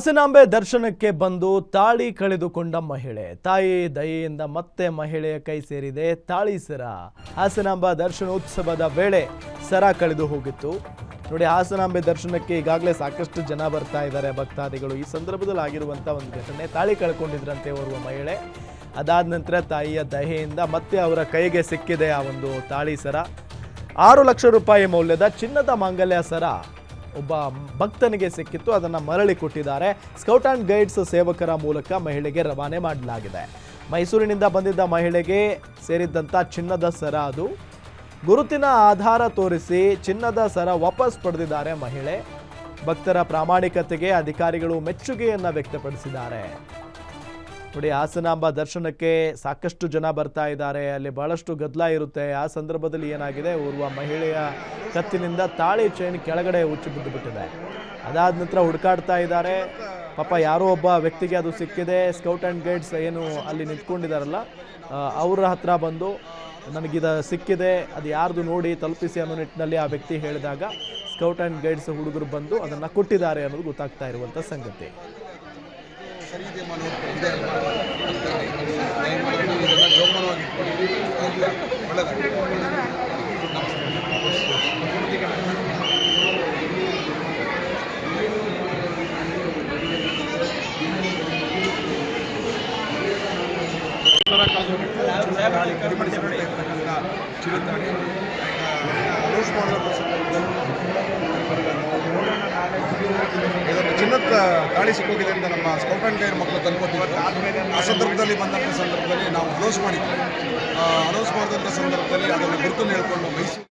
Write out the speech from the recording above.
ಹಾಸನಾಂಬೆ ದರ್ಶನಕ್ಕೆ ಬಂದು ತಾಳಿ ಕಳೆದುಕೊಂಡ ಮಹಿಳೆ. ತಾಯಿ ದಯೆಯಿಂದ ಮತ್ತೆ ಮಹಿಳೆಯ ಕೈ ಸೇರಿದೆ ತಾಳಿ ಸರ. ಹಾಸನಾಂಬ ದರ್ಶನೋತ್ಸವದ ವೇಳೆ ಸರ ಕಳೆದು ಹೋಗಿತ್ತು. ನೋಡಿ, ಹಾಸನಾಂಬೆ ದರ್ಶನಕ್ಕೆ ಈಗಾಗಲೇ ಸಾಕಷ್ಟು ಜನ ಬರ್ತಾ ಇದ್ದಾರೆ ಭಕ್ತಾದಿಗಳು. ಈ ಸಂದರ್ಭದಲ್ಲಿ ಆಗಿರುವಂಥ ಒಂದು ಘಟನೆ, ತಾಳಿ ಕಳ್ಕೊಂಡಿದ್ರಂತೆ ಓರ್ವ ಮಹಿಳೆ. ಅದಾದ ನಂತರ ತಾಯಿಯ ದಯೆಯಿಂದ ಮತ್ತೆ ಅವರ ಕೈಗೆ ಸಿಕ್ಕಿದೆ ಆ ಒಂದು ತಾಳಿ ಸರ. 6 ಲಕ್ಷ ರೂಪಾಯಿ ಮೌಲ್ಯದ ಚಿನ್ನದ ಮಾಂಗಲ್ಯ ಸರ ಒಬ್ಬ ಭಕ್ತನಿಗೆ ಸಿಕ್ಕಿತ್ತು. ಅದನ್ನು ಮರಳಿ ಕೊಟ್ಟಿದ್ದಾರೆ. ಸ್ಕೌಟ್ ಆ್ಯಂಡ್ ಗೈಡ್ಸ್ ಸೇವಕರ ಮೂಲಕ ಮಹಿಳೆಗೆ ರವಾನೆ ಮಾಡಲಾಗಿದೆ. ಮೈಸೂರಿನಿಂದ ಬಂದಿದ್ದ ಮಹಿಳೆಗೆ ಸೇರಿದ್ದಂಥ ಚಿನ್ನದ ಸರ ಅದು. ಗುರುತಿನ ಆಧಾರ ತೋರಿಸಿ ಚಿನ್ನದ ಸರ ವಾಪಸ್ ಪಡೆದಿದ್ದಾರೆ ಮಹಿಳೆ. ಭಕ್ತರ ಪ್ರಾಮಾಣಿಕತೆಗೆ ಅಧಿಕಾರಿಗಳು ಮೆಚ್ಚುಗೆಯನ್ನು ವ್ಯಕ್ತಪಡಿಸಿದ್ದಾರೆ. ನೋಡಿ, ಹಾಸನಾಂಬ ದರ್ಶನಕ್ಕೆ ಸಾಕಷ್ಟು ಜನ ಬರ್ತಾ ಇದ್ದಾರೆ. ಅಲ್ಲಿ ಬಹಳಷ್ಟು ಗದ್ದಲ ಇರುತ್ತೆ. ಆ ಸಂದರ್ಭದಲ್ಲಿ ಏನಾಗಿದೆ, ಓರ್ವ ಮಹಿಳೆಯ ಕತ್ತಿನಿಂದ ತಾಳಿ ಚೈನ್ ಕೆಳಗಡೆ ಉಚ್ಚಿ ಬಿದ್ದು ಬಿಟ್ಟಿದೆ. ಅದಾದ ನಂತರ ಹುಡುಕಾಡ್ತಾ ಇದ್ದಾರೆ. ಪಾಪ ಯಾರೋ ಒಬ್ಬ ವ್ಯಕ್ತಿಗೆ ಅದು ಸಿಕ್ಕಿದೆ. ಸ್ಕೌಟ್ ಆ್ಯಂಡ್ ಗೈಡ್ಸ್ ಏನು ಅಲ್ಲಿ ನಿಂತ್ಕೊಂಡಿದ್ದಾರಲ್ಲ, ಅವರ ಹತ್ರ ಬಂದು ನನಗಿದ ಸಿಕ್ಕಿದೆ, ಅದು ಯಾರ್ದು ನೋಡಿ ತಲುಪಿಸಿ ಅನ್ನೋ ನಿಟ್ಟಿನಲ್ಲಿ ಆ ವ್ಯಕ್ತಿ ಹೇಳಿದಾಗ ಸ್ಕೌಟ್ ಆ್ಯಂಡ್ ಗೈಡ್ಸ್ ಹುಡುಗರು ಬಂದು ಅದನ್ನು ಕೊಟ್ಟಿದ್ದಾರೆ ಅನ್ನೋದು ಗೊತ್ತಾಗ್ತಾ ಇರುವಂಥ ಸಂಗತಿ. ಚಿನ್ನದ ತಾಳಿ ಸಿಕ್ಕೋಗಿದೆ ಅಂತ ನಮ್ಮ ಸ್ಕೌಟ್ ಆ್ಯಂಡ್ ಗೈಡ್ ಮಕ್ಕಳು ತಂದ್ಕೊಟ್ಟಿದ್ರು. ಆ ಸಂದರ್ಭದಲ್ಲಿ ಬಂದಂಥ ಸಂದರ್ಭದಲ್ಲಿ ನಾವು ಅನೌನ್ಸ್ ಮಾಡಿದ್ವಿ. ಅನೌನ್ಸ್ ಮಾಡಿದಂಥ ಸಂದರ್ಭದಲ್ಲಿ ಅದನ್ನು ಗುರುತನ್ನು ಹೇಳ್ಕೊಂಡು ಮೈಸೂರು